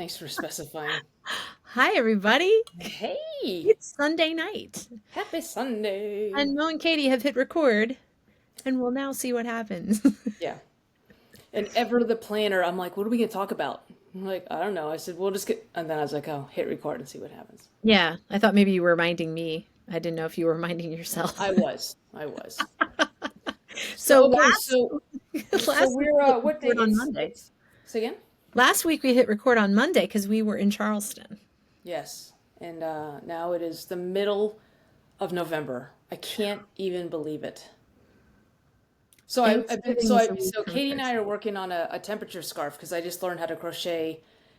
Thanks for specifying. Hi, everybody. Hey, It's Sunday night, happy Sunday. and Mo and Katie have hit record, and we'll now see what happens. Yeah. And ever the planner, I'm like, what are we gonna talk about? I'm like, I don't know. I said, we'll just get, and then I was like, oh, hit record and see what happens. Yeah, I thought maybe you were reminding me. I didn't know if you were reminding yourself. I was. So So okay, so so last week we're we hit what day? record on It's Monday. it's say again? Last week we hit record on Monday because we were in Charleston. Yes. And now it is the middle of November. I can't even believe it. So I've been Thanksgiving is a week so from Katie and I are Thursday. working on a temperature scarf because I just learned how to crochet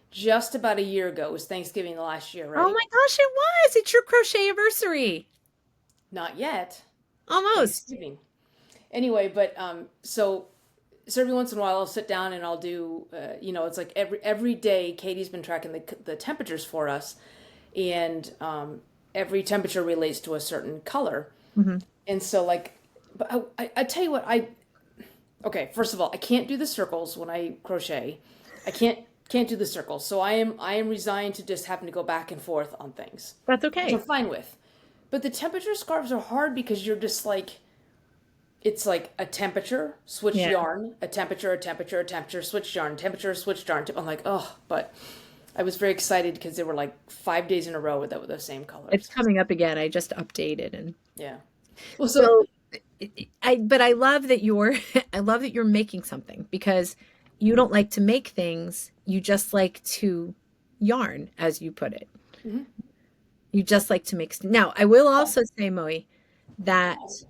just about a year ago. It was Thanksgiving last year, Oh right? my gosh, it was! It's your crochet anniversary. Not yet. Almost. Thanksgiving. Anyway, but so every once in a while I'll sit down and I'll do it's like every day Katie's been tracking the temperatures for us, and every temperature relates to a certain color. Hmm. And so like, but I tell you what, okay, first of all, I can't do the circles when I crochet. I can't do the circles. So I am resigned to just having to go back and forth on things, That's which I'm okay. fine with. But the temperature scarves are hard because you're just like it's like a temperature, switch Yeah. yarn, a temperature, a temperature, a temperature, switch yarn, temperature, switch yarn. I'm like, oh, but I was very excited because they were like 5 days in a row with the same It's colors. coming up again. I just updated and Yeah. Well, so so but I love that you're I love that you're making something because you don't like to make things, you just like to yarn, as you put it. mhm. You just like to make now, I will Oh, also say, Moe, that oh,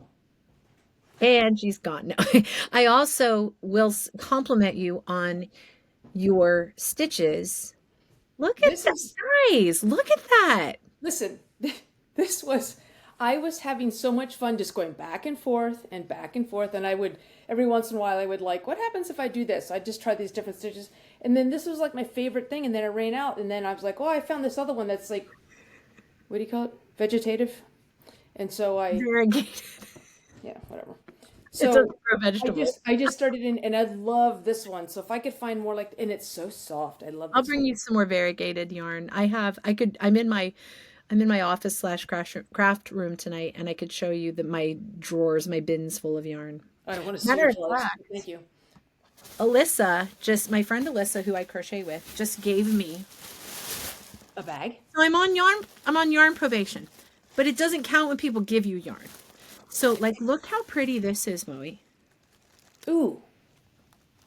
and she's gone. No. I also will compliment you on your stitches. Look at this that, is guys. Look at that. listen. This was I was having so much fun just going back and forth and back and forth, and I would every once in a while I would like, what happens if I do this? I just try these different stitches, and then this was like my favorite thing, and then it ran out, and then I was like, oh, I found this other one that's like, what do you call it? Vegetative. And so Variegated. yeah, whatever. It's a So for a vegetable. I just started in, and I love this one. So if I could find more like, and it's so soft. I love I'll this bring one. you some more variegated yarn. I'm in my office slash craft room tonight, and I could show you my drawers, my bins full of yarn. I don't want to see Matter your of drawers. fact, Thank you. my friend Alyssa, who I crochet with, just gave me. A bag. So I'm on yarn probation, but it doesn't count when people give you yarn. So like, look how pretty this is, Moe. Ooh,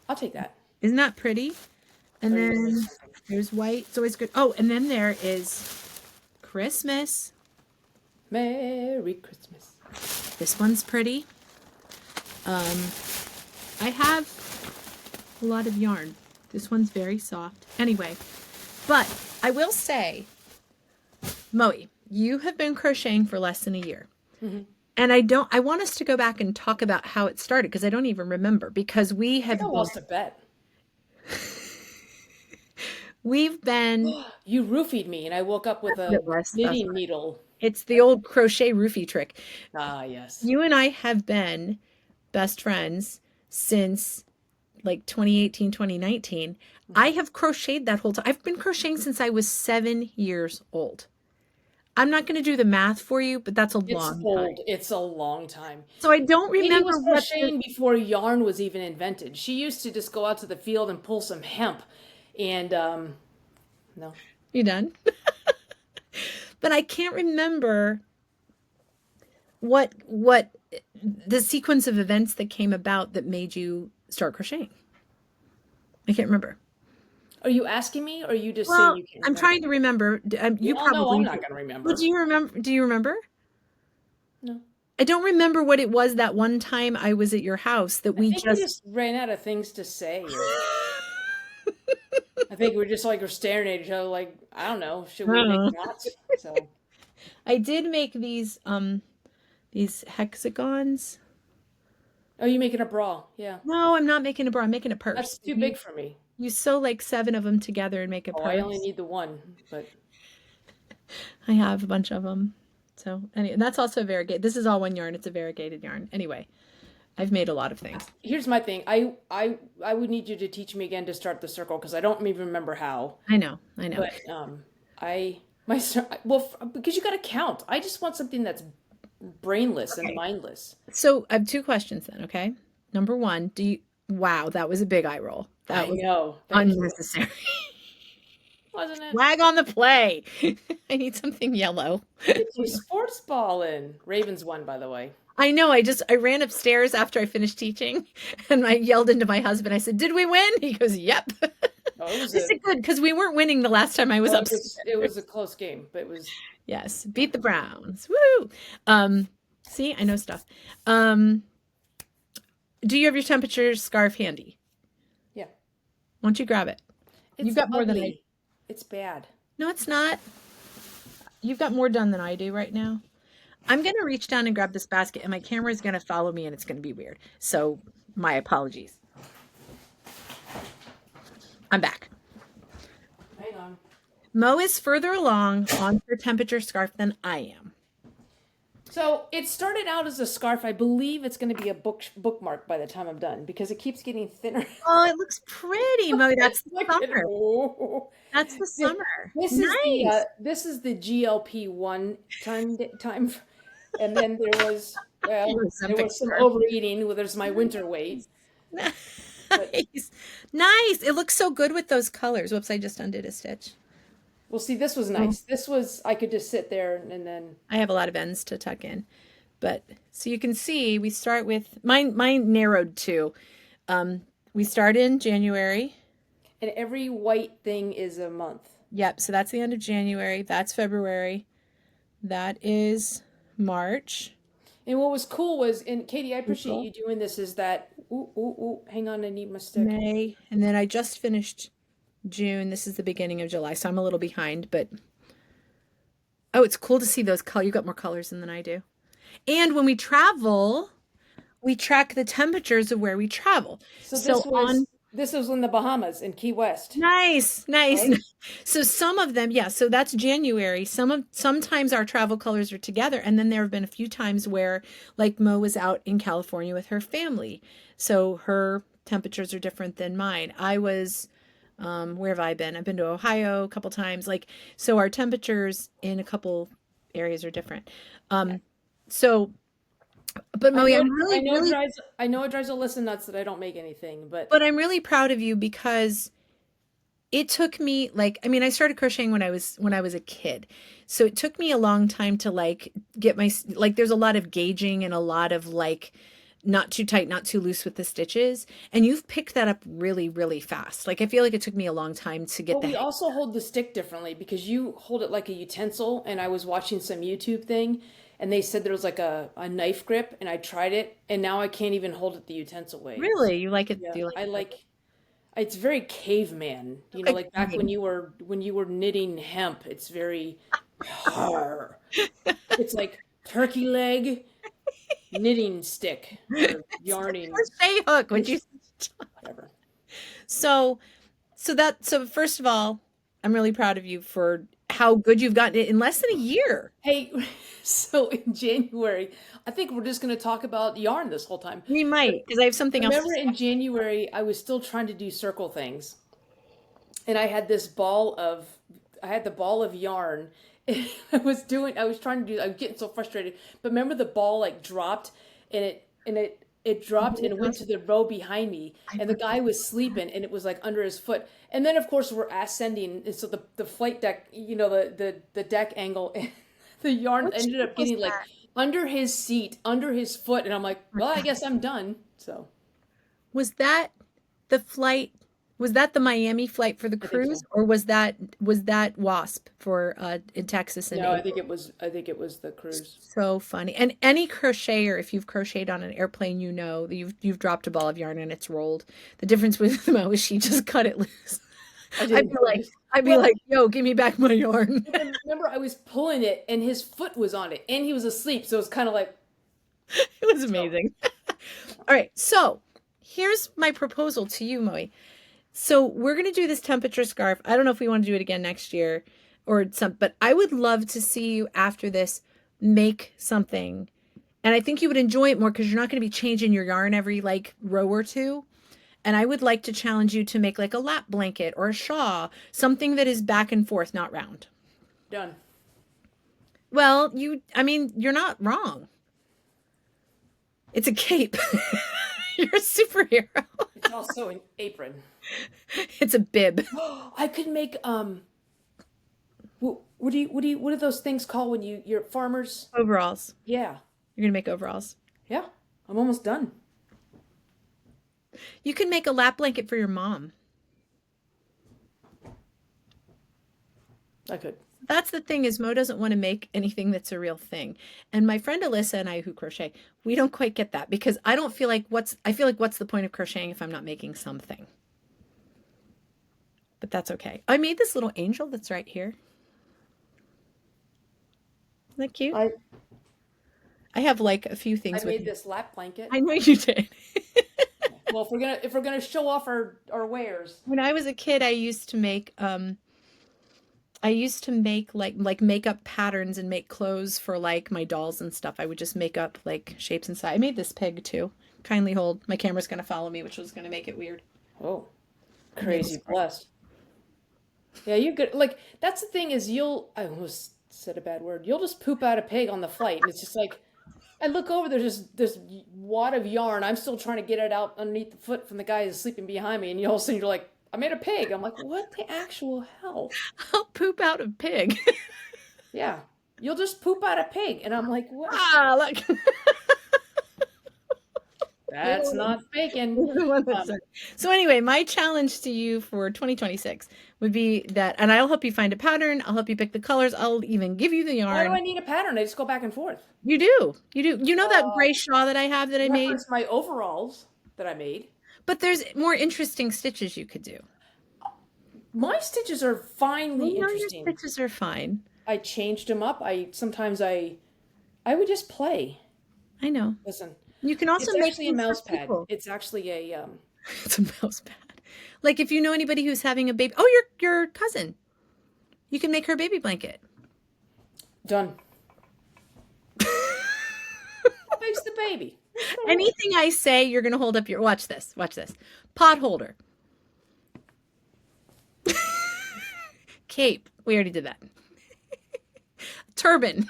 I'll take that. Isn't that pretty? And Are you gonna make then something? there's white. It's always good. Oh, and then there is Christmas. Merry Christmas. This one's pretty. Um, I have a lot of yarn. This one's very soft. Anyway, but I will say, Moe, you have been crocheting for less than a year. Hmm. And I want us to go back and talk about how it started because I don't even remember because I think I lost a bet. we've been, You roofied me, and I woke up with that's what a it was. That's knitting what needle. it's the old crochet roofie trick. Ah, yes. You and I have been best friends since like 2018, 2019. I Hmm. have crocheted that whole time. I've been crocheting since I was 7 years old. I'm not going to do the math for you, but that's a It's long time. old. It's a long time. So I don't Katie remember was what the, crocheting before yarn was even invented. She used to just go out to the field and pull some hemp, and no, you done? But I can't remember what the sequence of events that came about that made you start crocheting. I can't remember. are you asking me, or are you just saying Well, you can't I'm remember? trying to remember. We You all know I'm probably not do. going to Well, remember. do you remember? Do you remember? No, I don't remember what it was that one time I was at your house that I we think we just. just ran out of things to say, or I think we're just like we're staring at each other, like I don't know, should we make Oh. knots? So, I did make these hexagons. oh, you making a bra? Yeah, No, I'm not making a bra. I'm making a that's purse. too big for me. You sew like seven of them together and make a Oh, I only purse. need the one, but I have a bunch of them. So anyway, that's also variegated. This is all one yarn. It's a variegated yarn. Anyway, I've made a lot of things. Here's my thing. I would need you to teach me again to start the circle because I don't even remember how. I know. I know. But I my well because you got to count. I just want something that's brainless and Okay. mindless. So I have two questions then, okay? Number one, wow, that was a big eye roll. That I was know. Thank you. unnecessary. Wasn't it? Flag on the play. I need something yellow. Get your sports ball in. Ravens won, by the way. I know. I ran upstairs after I finished teaching and I yelled into my husband. I said, "Did we win?" He goes, "Yep." Oh, it was I said, "Good," because we weren't winning the last time I was upstairs. it was a close game, but it was Yes, beat the Browns. Woo! See, I know stuff. Do you have your temperature scarf handy? yeah. Why don't you grab it? It's You've got more than I. ugly. It's bad. No, it's not. You've got more done than I do right now. I'm going to reach down and grab this basket, and my camera is going to follow me, and it's going to be weird. So, my apologies. I'm back. Hang on. Mo is further along on her temperature scarf than I am. So it started out as a scarf. I believe it's going to be a bookmark by the time I'm done because it keeps getting thinner. Oh, it looks pretty, Mo. That's the Look at it. summer. Oh. That's the summer. This Nice. this is the GLP-1 time, and then there was some overeating. Well, there's my winter weight. Nice. Nice. It looks so good with those colors. Whoops, I just undid a stitch. Well, see, this was nice. This was I could just sit there and then I have a lot of ends to tuck in. But so you can see we start with mine narrowed too. We start in January. and every white thing is a month. Yep, so that's the end of January. That's February. That is March. And what was cool was, and Katie, I appreciate you doing this, is that, hang on, I need my stick. May. And then I just finished June. This is the beginning of July, so I'm a little behind, but oh, it's cool to see those colors. You've got more colors than I do. And when we travel, we track the temperatures of where we travel. So this was in the Bahamas in Key West. Nice. Right? So some of them, yeah, so that's January. Sometimes our travel colors are together, and then there have been a few times where like Mo was out in California with her family. So her temperatures are different than mine. I was where have I been? I've been to Ohio a couple times. Like, so our temperatures in a couple areas are different. So, but Mo, I know it drives Alyssa nuts that I don't make anything, but I'm really proud of you because it took me I started crocheting when I was a kid. So it took me a long time to get there's a lot of gauging and a lot of not too tight, not too loose with the stitches. And you've picked that up really, really fast. I feel like it took me a long time to get that. We also hold the stick differently because you hold it like a utensil, and I was watching some YouTube thing and they said there was a knife grip, and I tried it and now I can't even hold it the utensil way. Really? You like it? Yeah, Do you like it? It's very caveman, like back when you were knitting hemp. It's very it's like turkey leg knitting stick or yarning Crochet hook, would you? whatever. So first of all, I'm really proud of you for how good you've gotten it in less than a year. Hey, so in January, I think we're just going to talk about yarn this whole time. We might, because I have something else. Remember in January, I was still trying to do circle things, and I had the ball of yarn. And I was getting so frustrated. But remember the ball dropped, and it dropped and went to the row behind me, and the guy was sleeping, and it was under his foot. And then of course we're ascending, and so the flight deck, the deck angle, and the yarn ended up getting under his seat, under his foot, and I'm like, well, I guess I'm done. So was that the flight? Was that the Miami flight for the cruise, or was that WASP for in Texas? No, I think it was the cruise. So funny. And any crocheter, if you've crocheted on an airplane, that you've dropped a ball of yarn and it's rolled. The difference with Mo is she just cut it loose. I'd be like, yo, give me back my yarn. Remember, I was pulling it and his foot was on it and he was asleep, so it's kind of like it was amazing. All right, so here's my proposal to you, Moe. So we're going to do this temperature scarf. I don't know if we want to do it again next year but I would love to see you after this make something And I think you would enjoy it more because you're not going to be changing your yarn every like row or two. And I would like to challenge you to make like a lap blanket or a shawl, something that is back and forth, not round. Done. Well, I mean, you're not wrong. It's a cape. You're a superhero. It's also an apron. It's a bib. I could make what are those things called when you're farmers? Overalls. Yeah. You're going to make overalls. Yeah. I'm almost done. You can make a lap blanket for your mom. I could. That's the thing is Mo doesn't want to make anything that's a real thing. And my friend Alyssa and I who crochet, we don't quite get that because I feel like what's the point of crocheting if I'm not making something? But that's okay. I made this little angel that's right here. Isn't that cute? I have like a few things I with made this lap blanket. I know you did. Well, if we're gonna show off our wares. When I was a kid, I used to make like makeup patterns and make clothes for like my dolls and stuff. I would just make up like shapes inside. I made this pig too. Kindly hold. My camera's gonna follow me, which was gonna make it weird. Oh, crazy blessed. Yeah, you could like that's the thing is I almost said a bad word. You'll just poop out a pig on the flight, and it's just like I look over, there's just this wad of yarn. I'm still trying to get it out underneath the foot from the guy who's sleeping behind me, and all of a sudden you're like, I made a pig. I'm like, what the actual hell? I'll poop out a pig. Yeah, you'll just poop out a pig, and I'm like, what? Ah, look. That's not bacon. So anyway, my challenge to you for 2026 would be that, and I'll help you find a pattern. I'll help you pick the colors. I'll even give you the yarn. Why do I need a pattern? I just go back and forth. You do. You do. You know that gray shawl that I have that I made? Reference my overalls that I made. But there's more interesting stitches you could do. My stitches are finely interesting. Your stitches are fine. I changed them up. Sometimes I would just play. I know. Listen. You can also it's make actually a mouse pad. It's actually a It's a mouse pad. Like if you know anybody who's having a baby. Oh, your cousin. You can make her a baby blanket. Done. What makes the baby? Anything I say, you're gonna hold up your watch this. Watch this. Pot holder. Cape. We already did that. Turban.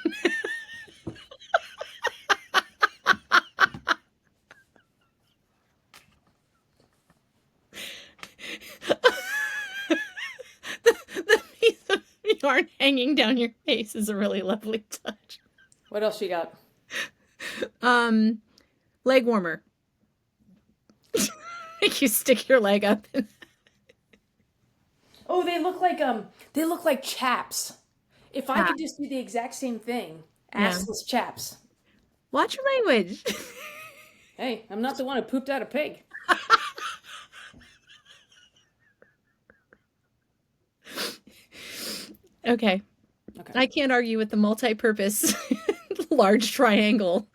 the piece of yarn hanging down your face is a really lovely touch. What else you got? Leg warmer. Make you stick your leg up. Oh, they look like chaps. If I could just do the exact same thing, assless chaps. Watch your language. Hey, I'm not the one who pooped out a pig. Okay. I can't argue with the multi-purpose large triangle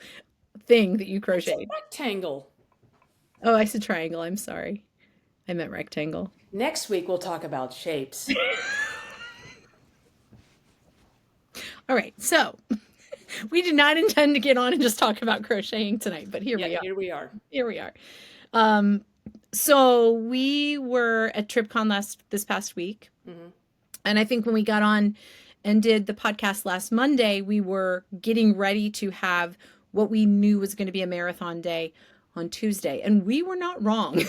thing that you crocheted. It's a rectangle. Oh, I said triangle. I'm sorry. I meant rectangle. Next week we'll talk about shapes. All right. So we did not intend to get on and just talk about crocheting tonight, but here we are. Here we are. So we were at TripCon this past week. Mm-hmm. And I think when we got on and did the podcast last Monday, we were getting ready to have what we knew was going to be a marathon day on Tuesday. And we were not wrong.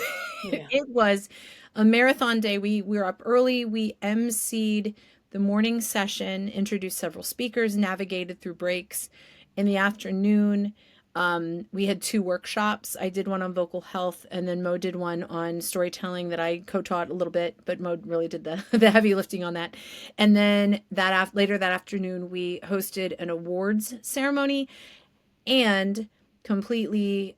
Yeah. It was a marathon day. We were up early. We emceed the morning session, introduced several speakers, navigated through breaks. In the afternoon, we had 2 workshops. I did one on vocal health, and then Mo did one on storytelling that I co-taught a little bit, but Mo really did the heavy lifting on that. And then later that afternoon, we hosted an awards ceremony and completely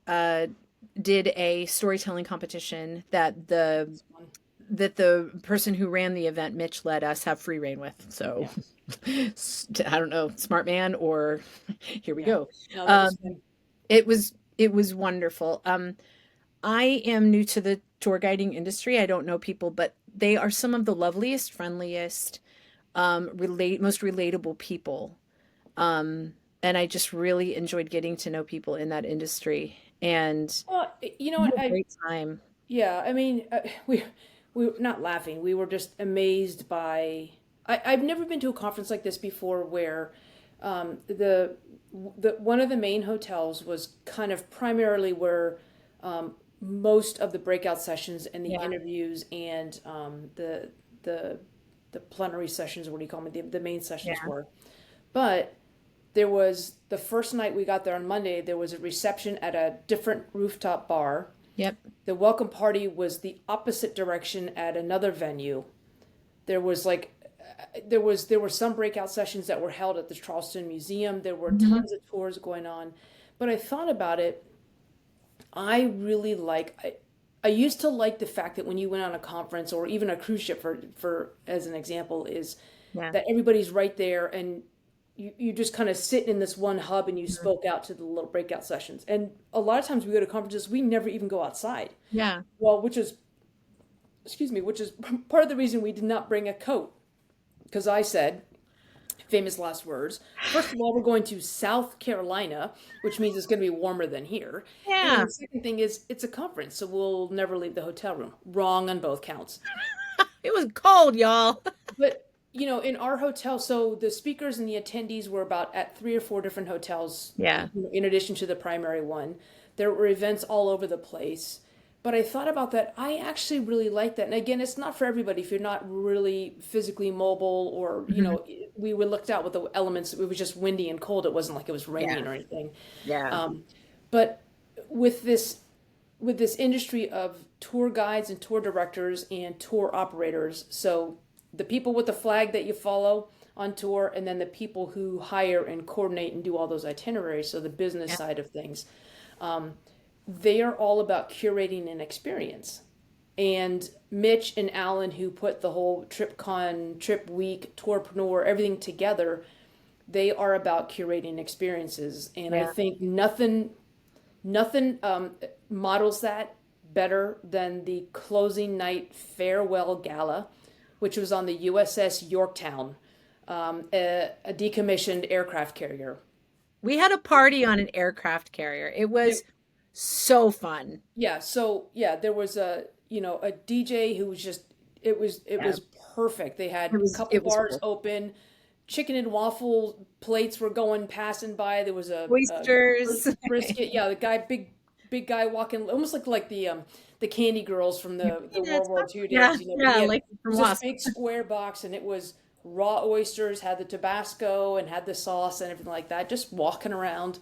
did a storytelling competition that the person who ran the event, Mitch, let us have free reign with. So yeah. I don't know, smart man, or here we go. No, it was wonderful. I am new to the tour guiding industry. I don't know people, but they are some of the loveliest, friendliest, most relatable people and I just really enjoyed getting to know people in that industry, and Well, you know I had what? a great time. Yeah, I mean, we were not laughing. We were just amazed by. I've never been to a conference like this before, where the one of the main hotels was kind of primarily where most of the breakout sessions and the Yeah, interviews and the the plenary sessions, what do you call them? The main sessions yeah, were. But there was the first night we got there on Monday, there was a reception at a different rooftop bar. yep, The welcome party was the opposite direction at another venue. There was like there were some breakout sessions that were held at the Charleston Museum. There were hmm, tons of tours going on. But I thought about it, I really like I used to like the fact that when you went on a conference or even a cruise ship for as an example is yeah, that everybody's right there and you just kind of sit in this one hub and you mhm, spoke out to the little breakout sessions. And a lot of times we go to conferences, we never even go outside. yeah. Well, which is, excuse me, which is part of the reason we did not bring a coat. Because I said, famous last words, first of all, we're going to South Carolina, which means it's going to be warmer than here. And Yeah, the second thing is, it's a conference, so we'll never leave the hotel room. Wrong on both counts. it was cold, y'all. But in our hotel, so the speakers and the attendees were about at three or four different hotels, Yeah, in addition to the primary one. There were events all over the place. But I thought about that. I actually really like that. And again, it's not for everybody if you're not really physically mobile or, hmm, we were looked out with the elements. It was just windy and cold. It wasn't like it was yeah, raining or anything. yeah, Um, but with this industry of tour guides and tour directors and tour operators, so the people with the flag that you follow on tour, and then the people who hire and coordinate and do all those itineraries, so the business yeah, side of things, they are all about curating an experience. And Mitch and Alan, who put the whole TripCon, Trip Week, Tourpreneur, everything together, they are about curating experiences. And I yeah. think nothing models that better than the closing night farewell gala, which was on the USS Yorktown, a decommissioned aircraft carrier. We had a party on an aircraft carrier. It was It, so fun. yeah, so yeah, there was a DJ who was just it Yeah, was perfect. They had it a was couple it was bars cool. open, chicken and waffle plates were going passing by. There was a Oysters. brisket. Yeah, the guy, big guy walking, almost like the candy girls from Yeah, the World peanuts. War II Yeah, days. But yeah, he had it like from was this Wasp. big square box, and it was raw oysters, had the Tabasco, and had the sauce and everything like that. Just walking around.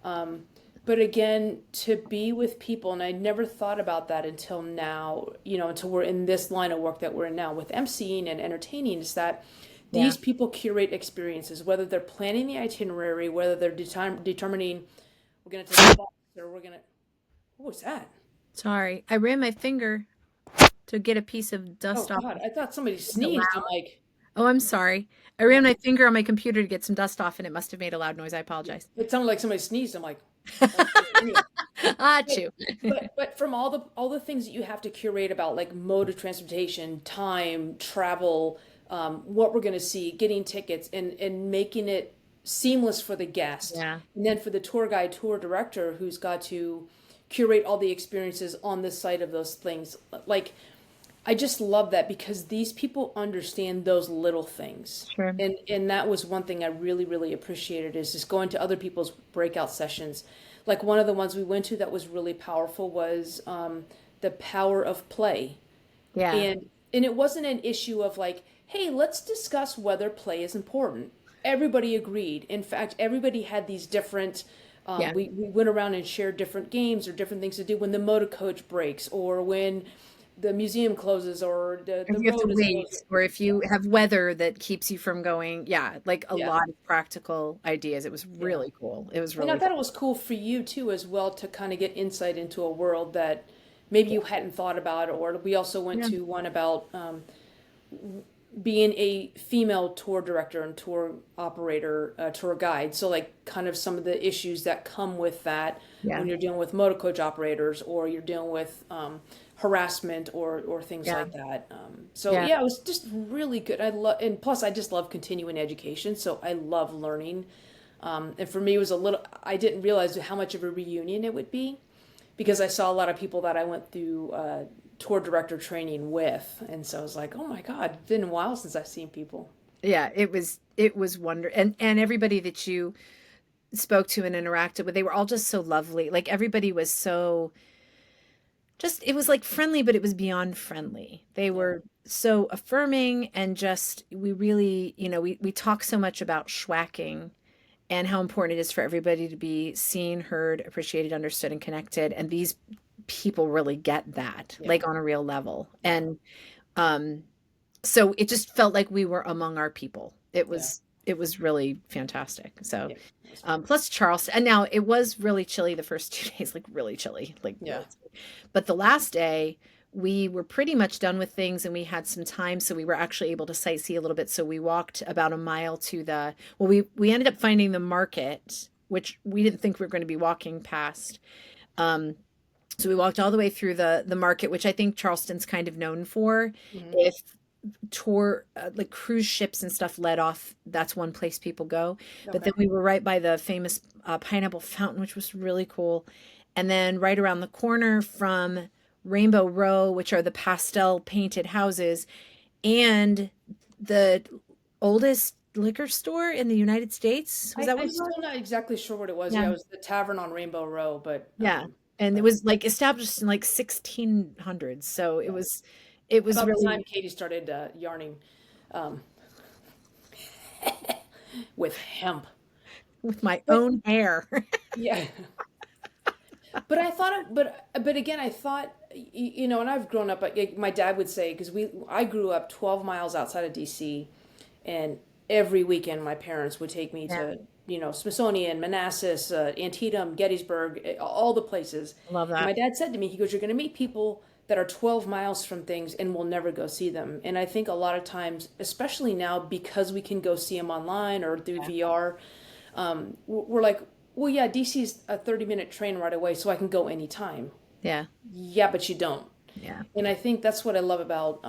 Um, but again, to be with people, and I never thought about that until now, until we're in this line of work that we're in now with emceeing and entertaining, is that Yeah. these people curate experiences, whether they're planning the itinerary, whether they're determining we're going to take a bus or we're going to. What was that? Sorry. I ran my finger to get a piece of Oh dust off. God, I thought somebody Was it sneezed. I'm loud? like, Oh, I'm sorry. I ran yeah. my finger on my computer to get some dust off, and it must have made a loud noise. I apologize. It sounded like somebody sneezed. I'm like, okay, anyway. But Achoo. but from all the things that you have to curate about like mode of transportation, time, travel, what we're going to see, getting tickets, and making it seamless for the guest, Yeah. and then for the tour guide, tour director who's got to curate all the experiences on the site of those things. Like I just love that because these people understand those little things. Sure. And that was one thing I really, really appreciated is just going to other people's breakout sessions. Like one of the ones we went to that was really powerful was the power of play. Yeah. And it wasn't an issue of like, hey, let's discuss whether play is important. Everybody agreed. In fact, everybody had these different Yeah. we went around and shared different games or different things to do when the motor coach breaks or when the museum closes or the If you have to road is wait, closed. or if you have weather that keeps you from going, yeah, like a Yeah, lot of practical ideas. It was yeah. really cool. It was And I really thought fun. it was cool for you too, as well, to kind of get insight into a world that maybe you hadn't thought about. Or we also went Yeah. to one about being a female tour director and tour operator, tour guide. So, like, kind of some of the issues that come with that Yeah. when you're dealing with motor coach operators or you're dealing with harassment or things Yeah. like that. So, Yeah. yeah, it was just really good. And plus, I just love continuing education. So, I love learning. And for me, it was I didn't realize how much of a reunion it would be because I saw a lot of people that I went through tour director training with. And so I was like, oh my God, it's been a while since I've seen people. Yeah, it was wonder, and everybody that you spoke to and interacted with, they were all just so lovely. Like everybody was so just, it was like friendly, but it was beyond friendly. They Yeah. were so affirming, and just, we really, we talk so much about schwacking and how important it is for everybody to be seen, heard, appreciated, understood, and connected. And these people really get that, Yeah. like on a real level. Yeah. And um, so it just felt like we were among our people. It Yeah. was it was really fantastic. So Yeah. plus Charleston, and now it was really chilly the first 2 days, like really chilly, like Yeah. really chilly. But the last day we were pretty much done with things, and we had some time, so we were actually able to sightsee a little bit. So we walked about a mile to the, well, we ended up finding the market, which we didn't think we were going to be walking past. Um, so we walked all the way through the market, which I think Charleston's kind of known for. Mhm. If tour like cruise ships and stuff let off, that's one place people go. But Okay. then we were right by the famous pineapple fountain, which was really cool. And then right around the corner from Rainbow Row, which are the pastel painted houses, and the oldest liquor store in the United States. Was that what I'm it was? still not exactly sure what it was. Yeah, Yeah. it was the Tavern on Rainbow Row, but Yeah. And it but was like established in like 1600s. So it was about the time really Katy started yarning um, with hemp. with my But own hair. yeah, but I thought, but again, I thought, and I've grown up. Like, my dad would say because I grew up 12 miles outside of DC, and every weekend my parents would take me Yeah, to Smithsonian, Manassas, Antietam, Gettysburg, all the places. I love And my that. dad said to me, he goes, "You're going to meet people that are 12 miles from things and we'll never go see them." And I think a lot of times, especially now, because we can go see them online or through Yeah. VR, we're like, well, yeah, DC's a 30-minute train right away, so I can go anytime. Yeah. Yeah, but you don't. Yeah. And I think that's what I love about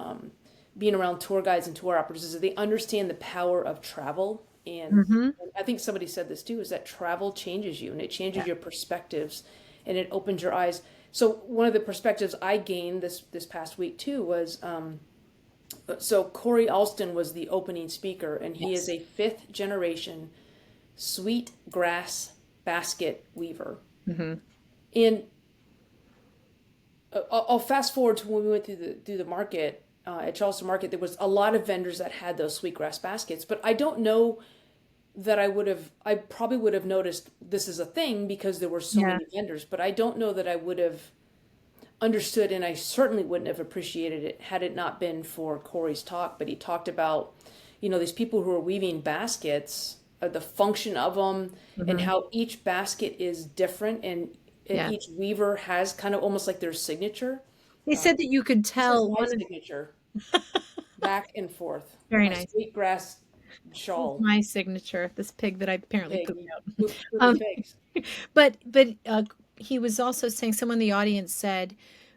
being around tour guides and tour operators is that they understand the power of travel. Hmm. And I think somebody said this too, is that travel changes you and it changes Yeah. your perspectives and it opens your eyes. So one of the perspectives I gained this past week too was so Corey Alston was the opening speaker, and he is Yes. a fifth generation Sweetgrass basket weaver. Hmm. And I'll fast forward to when we went through the market at Charleston Market. There was a lot of vendors that had those sweetgrass baskets, but I don't know that I probably would have noticed this is a thing because there were so Yeah. many vendors, but I don't know that I would have understood, and I certainly wouldn't have appreciated it had it not been for Corey's talk. But he talked about, these people who are weaving baskets, the function of them, and Hmm. how each basket is different, and Yeah. each weaver has kind of almost like their signature. They said that you could This is tell my one of, signature, back and forth. very My nice. sweetgrass This is shawl. my signature, this pig that I apparently Pig, pooped you out. pooping Um, pigs. but he was also saying, someone in the audience said,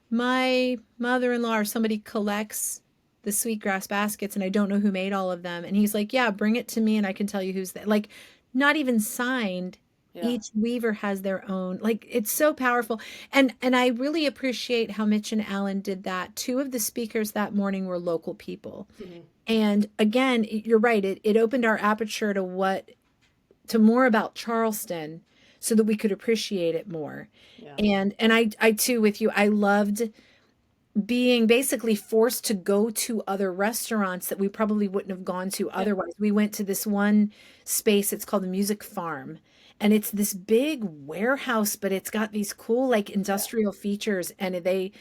my mother-in-law or somebody collects the sweetgrass baskets, and I don't know who made all of them. And he's like, yeah, bring it to me and I can tell you who's that. Like, not even signed. Yeah. Each weaver has their own. Like, it's so powerful. And I really appreciate how Mitch and Alan did that. Two of the speakers that morning were local people. Hmm. And again, you're right. It opened our aperture to more about Charleston, so that we could appreciate it more. Yeah. And I too, with you, I loved being basically forced to go to other restaurants that we probably wouldn't have gone to Yeah. otherwise. We went to this one space, it's called the Music Farm. And it's this big warehouse, but it's got these cool like Yeah. industrial features. And they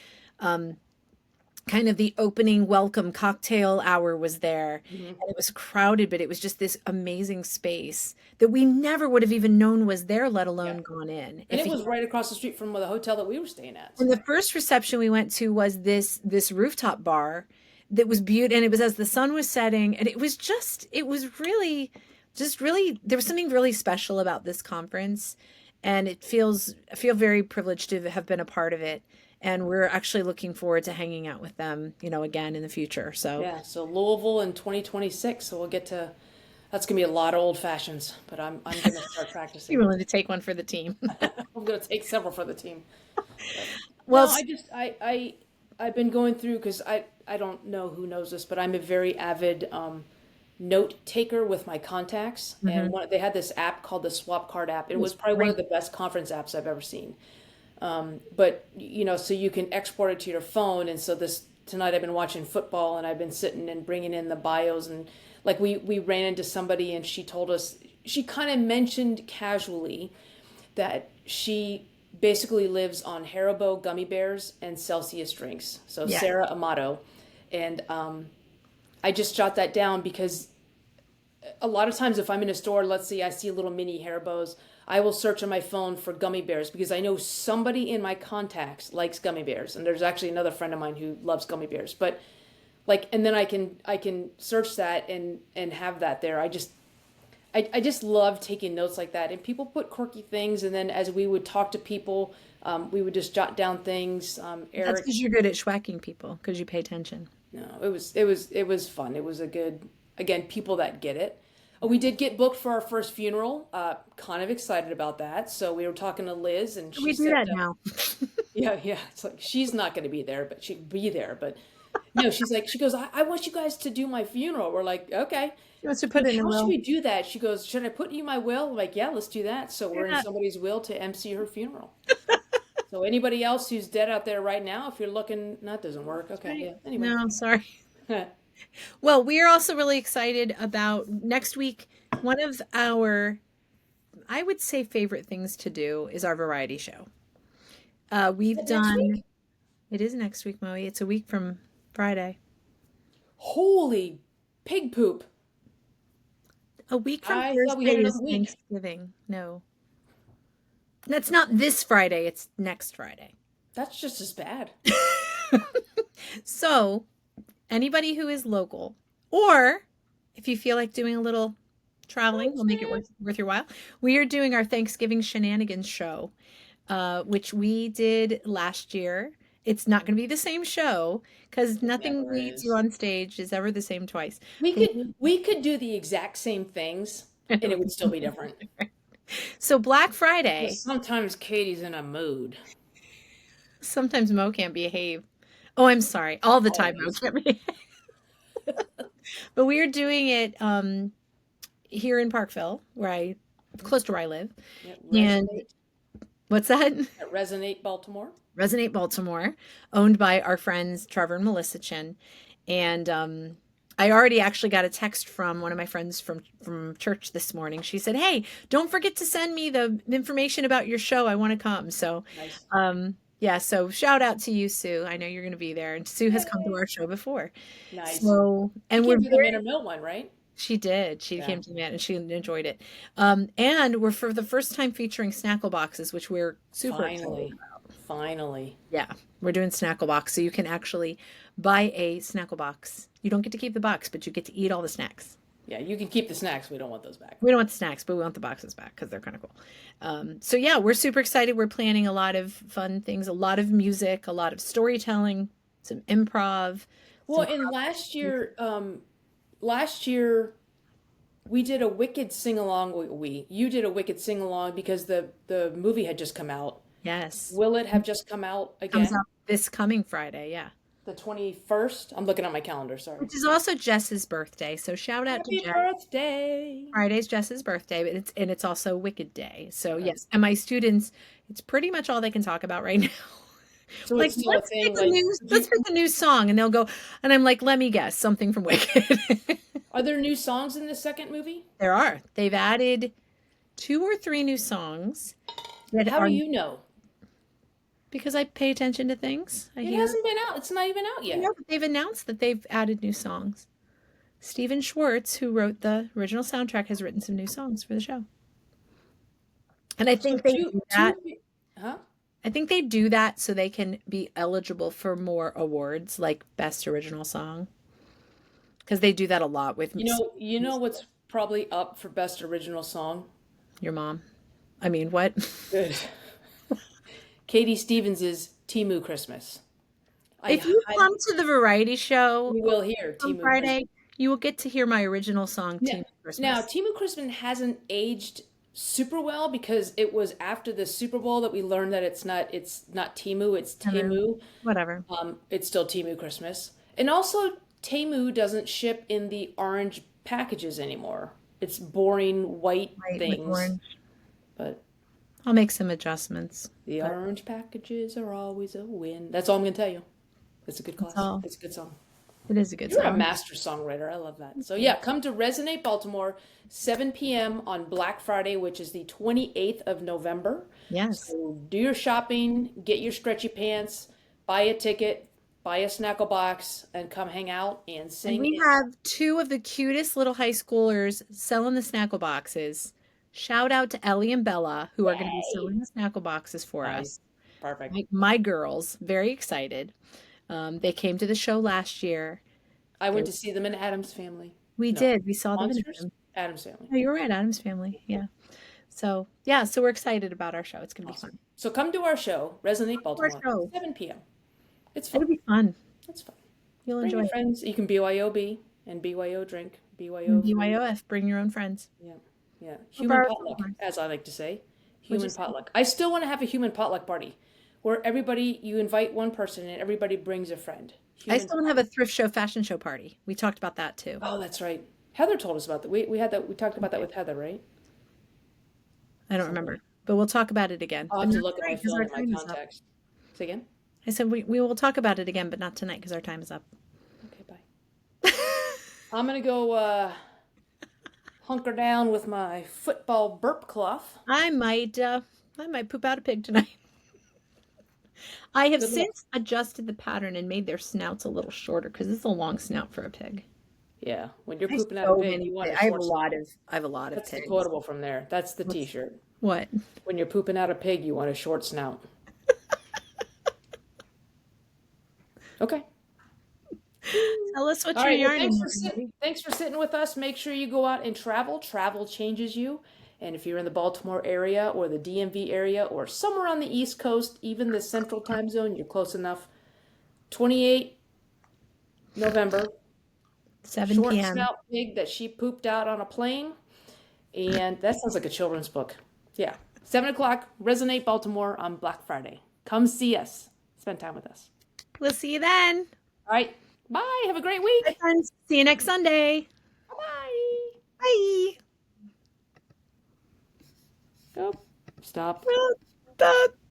kind of, the opening welcome cocktail hour was there, Hmm. and it was crowded, but it was just this amazing space that we never would have even known was there, let Yeah. alone gone in. And If it he, was right across the street from the hotel that we were staying at. and the So first reception we went to was this rooftop bar that was beautiful, and it was as the sun was setting, and it was really, just really, there was something really special about this conference, and I feel very privileged to have been a part of it. And we're actually looking forward to hanging out with them, again in the future. So yeah, so Louisville in 2026. So we'll get to That's gonna be a lot of old fashions, but I'm gonna start You're practicing. willing to take one for the team. I'm gonna take several for the team. But Well, no, I've been going through because I don't know who knows this, but I'm a very avid note taker with my contacts, and mhm. they had this app called the Swap Card app. It It was was probably one of great. the best conference apps I've ever seen. But so you can export it to your phone, and so this tonight I've been watching football, and I've been sitting and bringing in the bios, and like we ran into somebody, and she told us she kind of mentioned casually that she basically lives on Haribo gummy bears and Celsius drinks. So Yeah. Sarah Amato, and I just jot that down because a lot of times if I'm in a store, let's see, I see little mini Haribos, I will search on my phone for gummy bears because I know somebody in my contacts likes gummy bears, and there's actually another friend of mine who loves gummy bears. But like, and then I can search that and have that there. I just love taking notes like that. And people put quirky things, and then as we would talk to people, we would just jot down things. That's Eric, because you're good at schwacking people because you pay attention. no, it was fun. It was a good, again, people that get it. We did get booked for our first funeral. Kind of excited about that. So we were talking to Liz, and she We do said, that now. yeah, yeah. It's like she's not going to be there, but she'd be there. But no, she's like, she goes, I want you guys to do my funeral. We're like, okay. She wants to She put goes, it in a how should will. we do that? She goes, should I put you in my will? I'm like, yeah, let's do that. So we're in Yeah. somebody's will to MC her funeral. So anybody else who's dead out there right now, if you're looking, that doesn't work. Okay, Right. yeah. Anyway. No, sorry. Well, we are also really excited about next week. One of our, I would say, favorite things to do is our variety show. Is We've it next done, week? it is next week, Moe. It's a week from Friday. Holy pig poop. A week from I thought we Thursday had another is week. Thanksgiving. No, that's not this Friday. It's next Friday. That's just as bad. So, anybody who is local, or if you feel like doing a little traveling, we'll make it worth your while. We are doing our Thanksgiving Shenanigans show, which we did last year. It's not going to be the same show because It nothing never we do is. on stage is ever the same twice. We But could we could do the exact same things and it would still be different. so Black But Friday, sometimes Katie's in a mood. sometimes Mo can't behave. Oh, I'm sorry. All the time Mo Always. can't behave. But we are doing it here in Parkville, close to where I live. Yeah, And resonate. what's that? Resonate Baltimore. Resonate Baltimore, owned by our friends Trevor and Melissa Chin. And I already actually got a text from one of my friends from church this morning. She said, "Hey, don't forget to send me the information about your show. I want to come." So, Nice. yeah, so shout out to you, Sue. I know you're going to be there. And Sue has come to Yay. our show before. Nice. So, She and we're came to the very Manor Mill one, right? she did. She Yeah. came to me and she enjoyed it. And we're for the first time featuring snackle boxes, which we're super excited. Finally. Finally. Yeah, we're doing snackle box, so you can actually buy a snackle box. You don't get to keep the box, but you get to eat all the snacks. Yeah, you can keep the snacks. We don't want those back. We don't want the snacks, but we want the boxes back because they're kind of cool. So yeah, we're super excited. We're planning a lot of fun things, a lot of music, a lot of storytelling, some improv, Well, some and last year we did a Wicked sing along. You did a Wicked sing along because the movie had just come out. yes, Will it have just come out comes again? out this coming Friday. Yeah, The 21st? I'm looking at my calendar, sorry. which is also Jess's birthday. So shout out to Happy Jess. birthday. Friday's Jess's birthday, but it's also Wicked Day. So Okay. yes, and my students, it's pretty much all they can talk about right now. So Like it's still a thing, like, let's pick a new song, and they'll go, and I'm like, let me guess, something from Wicked. are there new songs in the second movie? There are. They've added 2 or 3 new songs that How are do you know? because I pay attention to things. I It hear. hasn't been out. It's not even out yet. Yeah, but they've announced that they've added new songs. Steven Schwartz, who wrote the original soundtrack, has written some new songs for the show. And I So think they do that. huh? I think they do that so they can be eligible for more awards, like Best Original Song, because they do that a lot with You know what's probably up for best original song? your mom. I mean, what? Good. Katie Stevens' Temu Christmas. I If you highly, come to the variety show we will hear on Temu Christmas. Friday, You will get to hear my original song, Yeah. Temu Christmas. Now, Temu Christmas hasn't aged super well because it was after the Super Bowl that we learned that it's not Temu, it's Temu. Whatever. It's still Temu Christmas. And also Temu doesn't ship in the orange packages anymore. It's boring white Right, with things. orange. But I'll make some adjustments. the orange packages are always a win. That's all I'm going to tell you. It's a good class. all. It's a good song. It is a good You're a song. master songwriter. I love that. So yeah, come to Resonate Baltimore, 7 p.m. on Black Friday, which is the 28th of November. Yes. So do your shopping, get your stretchy pants, buy a ticket, buy a snackle box, and come hang out and sing. And we have two of the cutest little high schoolers selling the snackle boxes. Shout out to Ellie and Bella, who are going to be selling the snackle boxes for us. Perfect. My girls, very excited. They came to the show last year. I went to see them in Adam's Family. We did. We saw them. Monsters? Adam's Family. Oh, you're right. Adam's Family. Yeah. So, yeah. So we're excited about our show. It's going to be fun. So come to our show, Resonate Baltimore, show. 7 p.m. It's fun. It'll be fun. It's fun. You'll Bring enjoy your it. friends. You can BYOB and BYO drink. BYO. BYOF. Bring your own friends. Yeah. Yeah. Human borrow potluck, some. as I like to say. Human potluck. I still want to have a human potluck party where you invite one person and everybody brings a friend. I still want to have a thrift show, fashion show party. We talked about that too. Oh, that's right. Heather told us about that. We had that. We talked about that with Heather, right? I don't remember, but we'll talk about it again. I'll have to look at my phone and my contacts. Say again? I said we will talk about it again, but not tonight because our time is up. Okay, bye. I'm going to go hunker down with my football burp cloth. I might poop out a pig tonight. I have since adjusted the pattern and made their snouts a little shorter because it's a long snout for a pig. Yeah, when you're pooping out a pig, you want a short snout. I have a lot of That's pigs. the quotable from there. That's the T-shirt. What? When you're pooping out a pig, you want a short snout. Okay. Tell us what All you're right, well, yarning. thanks for sitting with us. Make sure you go out and travel. Travel changes you. And if you're in the Baltimore area or the DMV area or somewhere on the East Coast, even the Central Time Zone, you're close enough. 28 November. 7 Short p.m. snout pig that she pooped out on a plane. And that sounds like a children's book. Yeah. 7 o'clock, Resonate Baltimore on Black Friday. Come see us. Spend time with us. We'll see you then. All right. Bye. Have a great week. Bye, friends. See you next Sunday. Bye. Bye. Oh, stop. Stop.